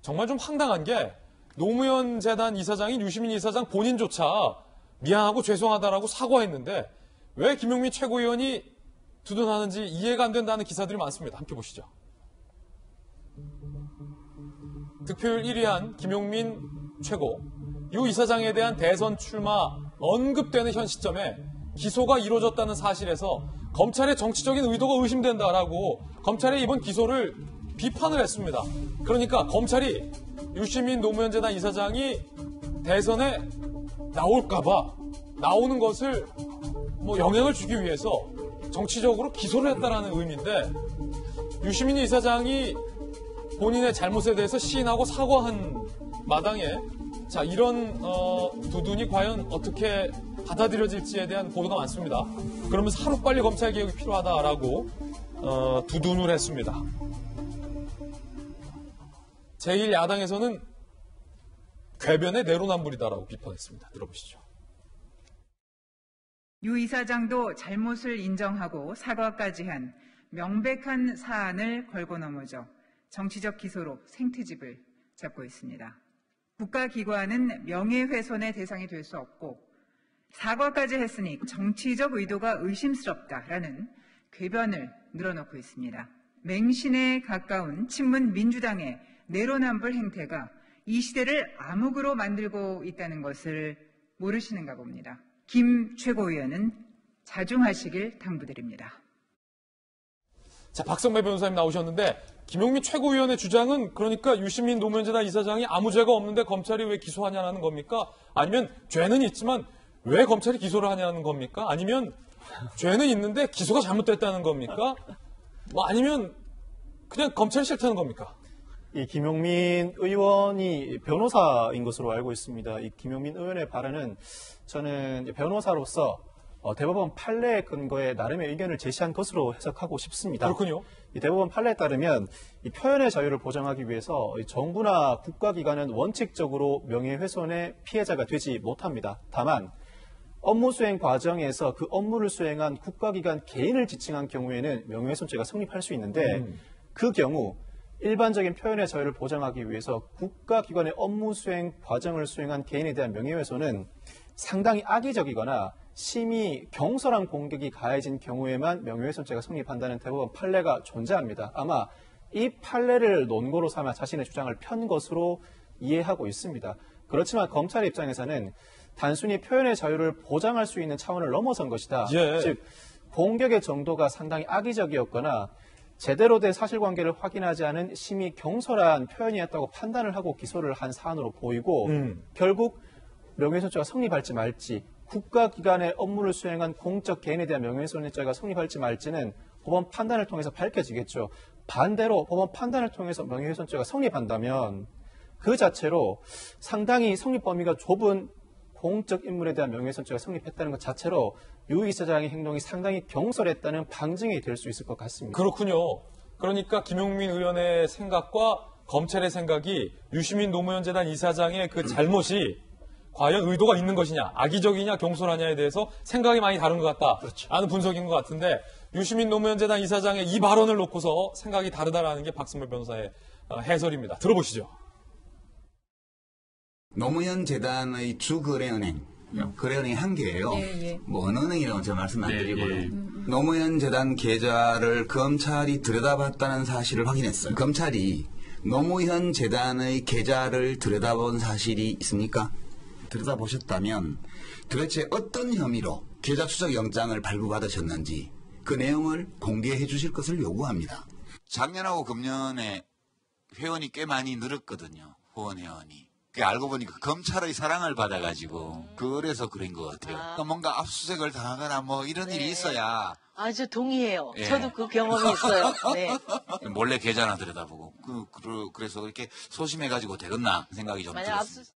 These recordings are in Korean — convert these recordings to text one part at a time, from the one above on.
정말 좀 황당한 게 노무현 재단 이사장인 유시민 이사장 본인조차 미안하고 죄송하다라고 사과했는데 왜 김용민 최고위원이 두둔하는지 이해가 안 된다는 기사들이 많습니다. 함께 보시죠. 득표율 1위한 김용민 최고, 유 이사장에 대한 대선 출마 언급되는 현 시점에 기소가 이루어졌다는 사실에서 검찰의 정치적인 의도가 의심된다라고 검찰의 이번 기소를 비판을 했습니다. 그러니까 검찰이 유시민 노무현 재단 이사장이 대선에 나올까봐 나오는 것을 영향을 주기 위해서 정치적으로 기소를 했다라는 의미인데 유시민 이사장이 본인의 잘못에 대해서 시인하고 사과한 마당에 자 이런 두둔이 과연 어떻게 받아들여질지에 대한 보도가 많습니다. 그러면서 하루빨리 검찰 개혁이 필요하다라고 두둔을 했습니다. 제1야당에서는 궤변의 내로남불이다라고 비판했습니다. 들어보시죠. 유 이사장도 잘못을 인정하고 사과까지 한 명백한 사안을 걸고 넘어져 정치적 기소로 생트집을 잡고 있습니다. 국가기관은 명예훼손의 대상이 될 수 없고 사과까지 했으니 정치적 의도가 의심스럽다라는 궤변을 늘어놓고 있습니다. 맹신에 가까운 친문 민주당의 내로남불 행태가 이 시대를 암흑으로 만들고 있다는 것을 모르시는가 봅니다. 김 최고위원은 자중하시길 당부드립니다. 자, 박성배 변호사님 나오셨는데 김용민 최고위원의 주장은 그러니까 유시민 노무현 재단 이사장이 아무 죄가 없는데 검찰이 왜 기소하냐는 겁니까? 아니면 죄는 있지만 왜 검찰이 기소를 하냐는 겁니까? 아니면 죄는 있는데 기소가 잘못됐다는 겁니까? 아니면 그냥 검찰이 싫다는 겁니까? 이 김용민 의원이 변호사인 것으로 알고 있습니다. 이 김용민 의원의 발언은 저는 변호사로서 대법원 판례 근거에 나름의 의견을 제시한 것으로 해석하고 싶습니다. 그렇군요. 이 대법원 판례에 따르면 이 표현의 자유를 보장하기 위해서 정부나 국가기관은 원칙적으로 명예훼손의 피해자가 되지 못합니다. 다만 업무 수행 과정에서 그 업무를 수행한 국가기관 개인을 지칭한 경우에는 명예훼손죄가 성립할 수 있는데 그 경우 일반적인 표현의 자유를 보장하기 위해서 국가기관의 업무 수행 과정을 수행한 개인에 대한 명예훼손은 상당히 악의적이거나 심히 경솔한 공격이 가해진 경우에만 명예훼손죄가 성립한다는 대법원 판례가 존재합니다. 아마 이 판례를 논거로 삼아 자신의 주장을 편 것으로 이해하고 있습니다. 그렇지만 검찰 입장에서는 단순히 표현의 자유를 보장할 수 있는 차원을 넘어선 것이다. 예. 즉 공격의 정도가 상당히 악의적이었거나 제대로 된 사실관계를 확인하지 않은 심히 경솔한 표현이었다고 판단을 하고 기소를 한 사안으로 보이고 결국 명예훼손죄가 성립할지 말지 국가기관의 업무를 수행한 공적 개인에 대한 명예훼손죄가 성립할지 말지는 법원 판단을 통해서 밝혀지겠죠. 반대로 법원 판단을 통해서 명예훼손죄가 성립한다면 그 자체로 상당히 성립 범위가 좁은 공적 인물에 대한 명예훼손죄가 성립했다는 것 자체로 유 이사장의 행동이 상당히 경솔했다는 방증이 될 수 있을 것 같습니다. 그렇군요. 그러니까 김용민 의원의 생각과 검찰의 생각이 유시민 노무현 재단 이사장의 그 잘못이 과연 의도가 있는 것이냐, 악의적이냐, 경솔하냐에 대해서 생각이 많이 다른 것 같다. 그렇죠. 라는 분석인 것 같은데 유시민 노무현 재단 이사장의 이 발언을 놓고서 생각이 다르다라는 게 박승배 변호사의 해설입니다. 들어보시죠. 노무현 재단의 주 거래은행, 거래은행이 한 개예요. 어느 은행이라고 제가 말씀 안 드리고요. 노무현 재단 계좌를 검찰이 들여다봤다는 사실을 확인했어요. 검찰이 노무현 재단의 계좌를 들여다본 사실이 있습니까? 들여다보셨다면 도대체 어떤 혐의로 계좌 추적 영장을 발부받으셨는지 그 내용을 공개해 주실 것을 요구합니다. 작년하고 금년에 회원이 꽤 많이 늘었거든요. 후원 회원이. 알고 보니까 검찰의 사랑을 받아가지고 그래서 그런 것 같아요. 그러니까 뭔가 압수수색을 당하거나 뭐 이런 일이 있어야. 저 동의해요. 예. 저도 그 경험이 있어요. 네. 몰래 계좌나 들여다보고 그래서 이렇게 소심해가지고 되겠나 생각이 좀 들었습니다.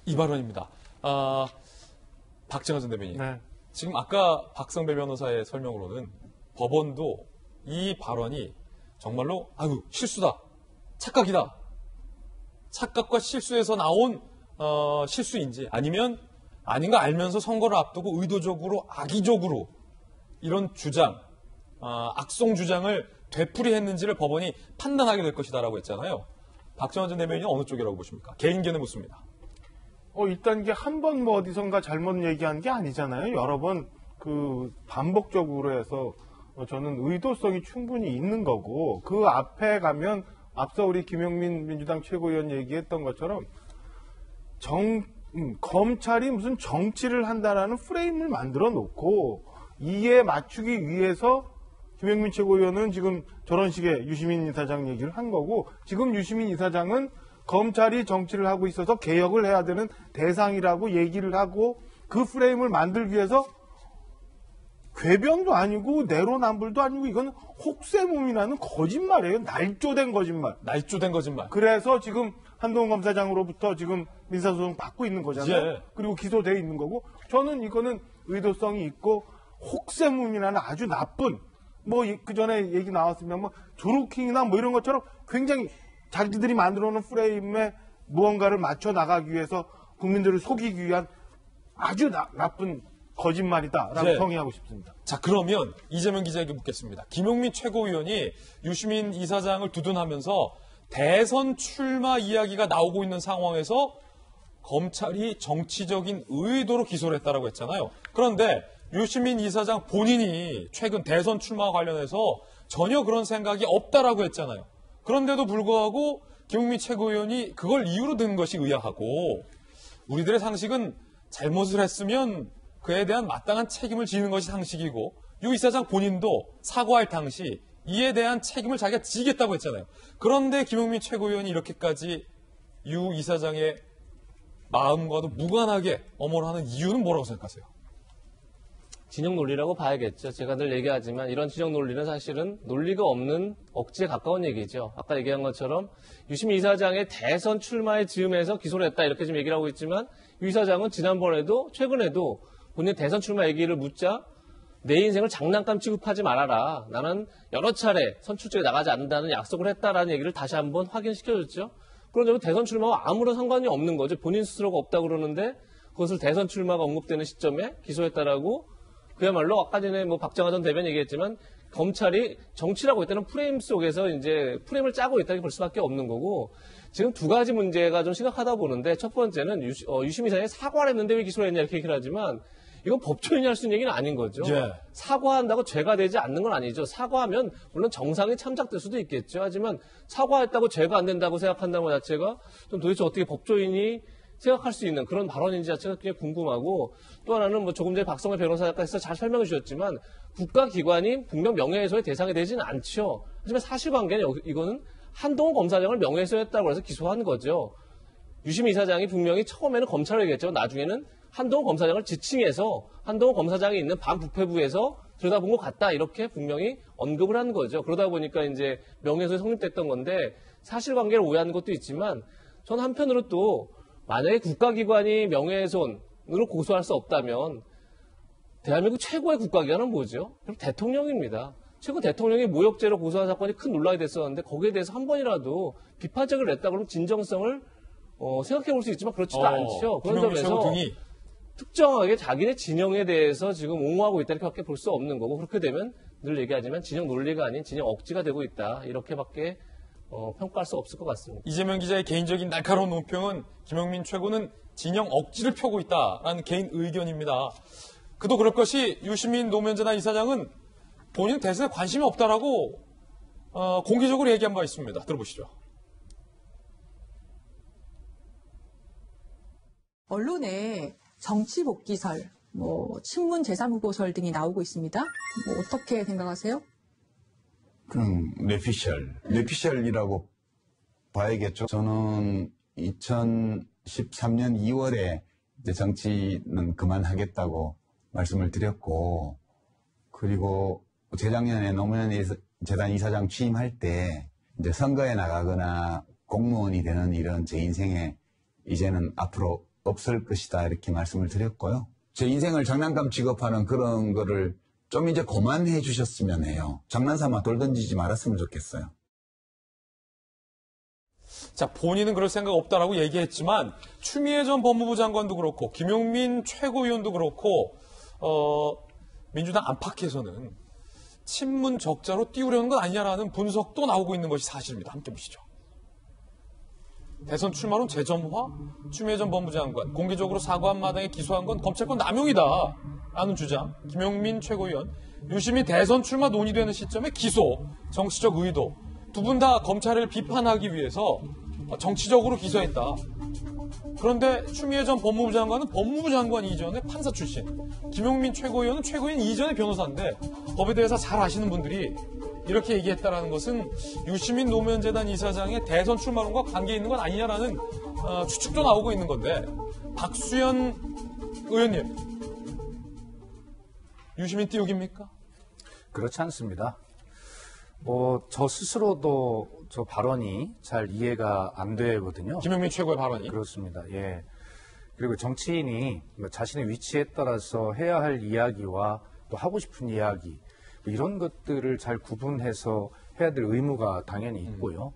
이 발언입니다. 박정하 전 대변인. 네. 지금 아까 박성배 변호사의 설명으로는 법원도 이 발언이 정말로 실수다, 착각이다, 착각과 실수에서 나온 실수인지 아니면 아닌가 알면서 선거를 앞두고 의도적으로 악의적으로 이런 주장, 악성 주장을 되풀이했는지를 법원이 판단하게 될 것이다라고 했잖아요. 박정환 전 대변인은 어느 쪽이라고 보십니까? 개인견에 묻습니다. 일단 이게 한 번 뭐 어디선가 잘못 얘기한 게 아니잖아요. 여러 번 반복적으로 해서 저는 의도성이 충분히 있는 거고, 그 앞에 가면 앞서 우리 김용민 민주당 최고위원 얘기했던 것처럼 검찰이 무슨 정치를 한다라는 프레임을 만들어 놓고 이에 맞추기 위해서 김용민 최고위원은 지금 저런 식의 유시민 이사장 얘기를 한 거고, 지금 유시민 이사장은 검찰이 정치를 하고 있어서 개혁을 해야 되는 대상이라고 얘기를 하고, 그 프레임을 만들기 위해서 궤변도 아니고 내로남불도 아니고 이건 혹세무민하는 거짓말이에요. 날조된 거짓말. 날조된 거짓말. 그래서 지금 한동훈 검사장으로부터 지금 민사소송 받고 있는 거잖아요. 예. 그리고 기소돼 있는 거고, 저는 이거는 의도성이 있고 혹세무민하는 아주 나쁜, 그 전에 얘기 나왔으면 조루킹이나 이런 것처럼 굉장히 자기들이 만들어 놓은 프레임에 무언가를 맞춰 나가기 위해서 국민들을 속이기 위한 아주 나쁜 거짓말이다라고 네. 정의하고 싶습니다. 자, 그러면 이재명 기자에게 묻겠습니다. 김용민 최고위원이 유시민 이사장을 두둔하면서 대선 출마 이야기가 나오고 있는 상황에서 검찰이 정치적인 의도로 기소를 했다라고 했잖아요. 그런데 유시민 이사장 본인이 최근 대선 출마와 관련해서 전혀 그런 생각이 없다라고 했잖아요. 그런데도 불구하고 김용민 최고위원이 그걸 이유로 든 것이 의아하고, 우리들의 상식은 잘못을 했으면 그에 대한 마땅한 책임을 지는 것이 상식이고, 유 이사장 본인도 사과할 당시 이에 대한 책임을 자기가 지겠다고 했잖아요. 그런데 김용민 최고위원이 이렇게까지 유 이사장의 마음과도 무관하게 엄호하는 이유는 뭐라고 생각하세요? 진영 논리라고 봐야겠죠. 제가 늘 얘기하지만 이런 진영 논리는 사실은 논리가 없는 억지에 가까운 얘기죠. 아까 얘기한 것처럼 유시민 이사장의 대선 출마의 즈음에서 기소를 했다 이렇게 지금 얘기를 하고 있지만, 유 이사장은 지난번에도 최근에도 본인 대선 출마 얘기를 묻자 내 인생을 장난감 취급하지 말아라. 나는 여러 차례 선출직에 나가지 않는다는 약속을 했다라는 얘기를 다시 한번 확인시켜줬죠. 그런 대선 출마와 아무런 상관이 없는 거죠. 본인 스스로가 없다고 그러는데 그것을 대선 출마가 언급되는 시점에 기소했다라고, 그야말로 아까 전에 박정환 전 대변인 얘기했지만 검찰이 정치라고 했다는 프레임 속에서 이제 프레임을 짜고 있다는 게 볼 수밖에 없는 거고, 지금 두 가지 문제가 좀 심각하다 보는데, 첫 번째는 유시민 이사장이 사과를 했는데 왜 기소를 했냐 이렇게 얘기를 하지만 이건 법조인이 할 수 있는 얘기는 아닌 거죠. 예. 사과한다고 죄가 되지 않는 건 아니죠. 사과하면 물론 정상이 참작될 수도 있겠죠. 하지만 사과했다고 죄가 안 된다고 생각한다는 것 자체가 좀 도대체 어떻게 법조인이 생각할 수 있는 그런 발언인지 자체가 굉장히 궁금하고, 또 하나는 조금 전에 박성회 변호사께서 잘 설명해 주셨지만 국가기관이 분명 명예훼손의 대상이 되지는 않죠. 하지만 사실관계는 이거는 한동훈 검사장을 명예훼손했다고 해서 기소한 거죠. 유시민 이사장이 분명히 처음에는 검찰을 얘기했죠. 나중에는 한동훈 검사장을 지칭해서 한동훈 검사장이 있는 반부패부에서 들여다본 것 같다 이렇게 분명히 언급을 한 거죠. 그러다 보니까 이제 명예훼손이 성립됐던 건데, 사실관계를 오해하는 것도 있지만 저는 한편으로 또 만약에 국가기관이 명예훼손으로 고소할 수 없다면 대한민국 최고의 국가기관은 뭐죠? 그럼 대통령입니다. 최고 대통령이 모욕죄로 고소한 사건이 큰 논란이 됐었는데 거기에 대해서 한 번이라도 비판적을 냈다 그러면 진정성을 생각해 볼 수 있지만 그렇지도 않죠. 그런 점에서 특정하게 자기네 진영에 대해서 지금 옹호하고 있다 이렇게밖에 볼 수 없는 거고, 그렇게 되면 늘 얘기하지만 진영 논리가 아닌 진영 억지가 되고 있다 이렇게밖에 평가할 수 없을 것 같습니다. 이재명 기자의 개인적인 날카로운 논평은 김용민 최고는 진영 억지를 펴고 있다라는 개인 의견입니다. 그도 그럴 것이 유시민 노무현재단 이사장은 본인 대선에 관심이 없다라고 공개적으로 얘기한 바 있습니다. 들어보시죠. 언론에 정치복귀설, 친문 제3후보설 등이 나오고 있습니다. 어떻게 생각하세요? 그럼 뇌피셜이라고 봐야겠죠. 저는 2013년 2월에 이제 정치는 그만하겠다고 말씀을 드렸고, 그리고 재작년에 노무현 재단 이사장 취임할 때 이제 선거에 나가거나 공무원이 되는 이런 제 인생에 이제는 앞으로 없을 것이다 이렇게 말씀을 드렸고요. 제 인생을 장난감 취급하는 그런 거를 좀 이제 그만해 주셨으면 해요. 장난삼아 돌 던지지 말았으면 좋겠어요. 자, 본인은 그럴 생각 없다라고 얘기했지만 추미애 전 법무부 장관도 그렇고 김용민 최고위원도 그렇고 민주당 안팎에서는 친문 적자로 띄우려는 건 아니냐라는 분석도 나오고 있는 것이 사실입니다. 함께 보시죠. 대선 출마론 재점화, 추미애 전 법무장관 공개적으로 사과한 마당에 기소한 건 검찰권 남용이다 라는 주장, 김용민 최고위원 유심히 대선 출마 논의되는 시점에 기소, 정치적 의도 두 분 다 검찰을 비판하기 위해서 정치적으로 기소했다. 그런데 추미애 전 법무부 장관은 법무부 장관 이전의 판사 출신, 김용민 최고위원은 최고위원 이전의 변호사인데 법에 대해서 잘 아시는 분들이 이렇게 얘기했다라는 것은 유시민 노무현재단 이사장의 대선 출마론과 관계 있는 건 아니냐라는 추측도 나오고 있는 건데, 박수현 의원님, 유시민 띄우기입니까? 그렇지 않습니다. 저 스스로도 저 발언이 잘 이해가 안 되거든요. 김용민 최고의 발언이? 그렇습니다. 예. 그리고 정치인이 자신의 위치에 따라서 해야 할 이야기와 또 하고 싶은 이야기, 이런 것들을 잘 구분해서 해야 될 의무가 당연히 있고요.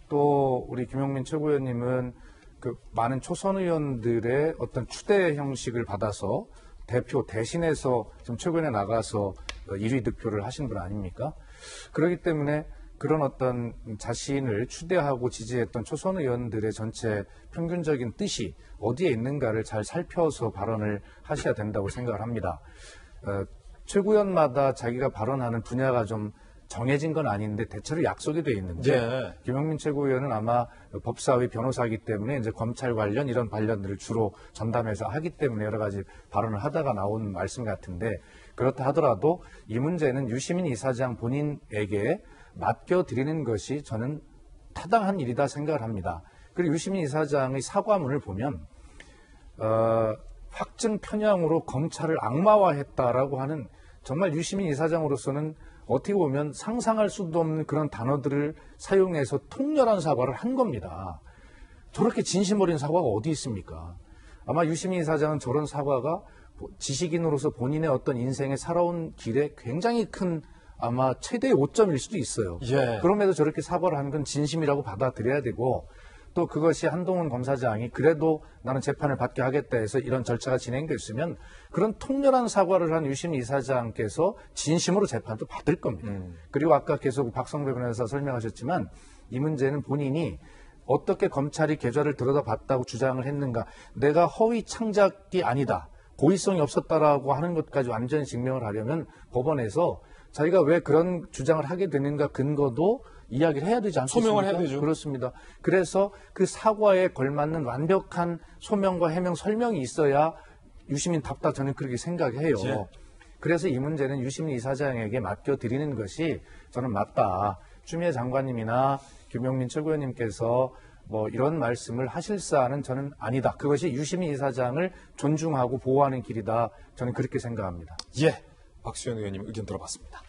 또 우리 김용민 최고위원님은 그 많은 초선 의원들의 어떤 추대 형식을 받아서 대표 대신해서 지금 최고위원회 나가서 1위 득표를 하신 분 아닙니까? 그렇기 때문에 그런 어떤 자신을 추대하고 지지했던 초선 의원들의 전체 평균적인 뜻이 어디에 있는가를 잘 살펴서 발언을 하셔야 된다고 생각을 합니다. 최고위원마다 자기가 발언하는 분야가 좀 정해진 건 아닌데 대체로 약속이 돼 있는데, 네. 김용민 최고위원은 아마 법사위 변호사이기 때문에 이제 검찰 관련 이런 관련들을 주로 전담해서 하기 때문에 여러 가지 발언을 하다가 나온 말씀 같은데, 그렇다 하더라도 이 문제는 유시민 이사장 본인에게 맡겨드리는 것이 저는 타당한 일이다 생각을 합니다. 그리고 유시민 이사장의 사과문을 보면 확증 편향으로 검찰을 악마화했다라고 하는, 정말 유시민 이사장으로서는 어떻게 보면 상상할 수도 없는 그런 단어들을 사용해서 통렬한 사과를 한 겁니다. 저렇게 진심 어린 사과가 어디 있습니까? 아마 유시민 이사장은 저런 사과가 지식인으로서 본인의 어떤 인생에 살아온 길에 굉장히 큰 아마 최대의 오점일 수도 있어요. 예. 그럼에도 저렇게 사과를 하는 건 진심이라고 받아들여야 되고, 또 그것이 한동훈 검사장이 그래도 나는 재판을 받게 하겠다 해서 이런 절차가 진행됐으면 그런 통렬한 사과를 한 유시민 이사장께서 진심으로 재판도 받을 겁니다. 그리고 아까 계속 박성배 변호사 설명하셨지만 이 문제는 본인이 어떻게 검찰이 계좌를 들여다봤다고 주장을 했는가, 내가 허위 창작이 아니다, 고의성이 없었다라고 하는 것까지 완전히 증명을 하려면 법원에서 자기가 왜 그런 주장을 하게 되는가 근거도 이야기를 해야 되지 않습니까? 소명을 해야 되죠. 그렇습니다. 그래서 그 사과에 걸맞는 완벽한 소명과 해명, 설명이 있어야 유시민답다, 저는 그렇게 생각해요. 예. 그래서 이 문제는 유시민 이사장에게 맡겨드리는 것이 저는 맞다. 추미애 장관님이나 김용민 최고위원님께서 뭐 이런 말씀을 하실 사안은 저는 아니다. 그것이 유시민 이사장을 존중하고 보호하는 길이다. 저는 그렇게 생각합니다. 예. 박수현 의원님 의견 들어봤습니다.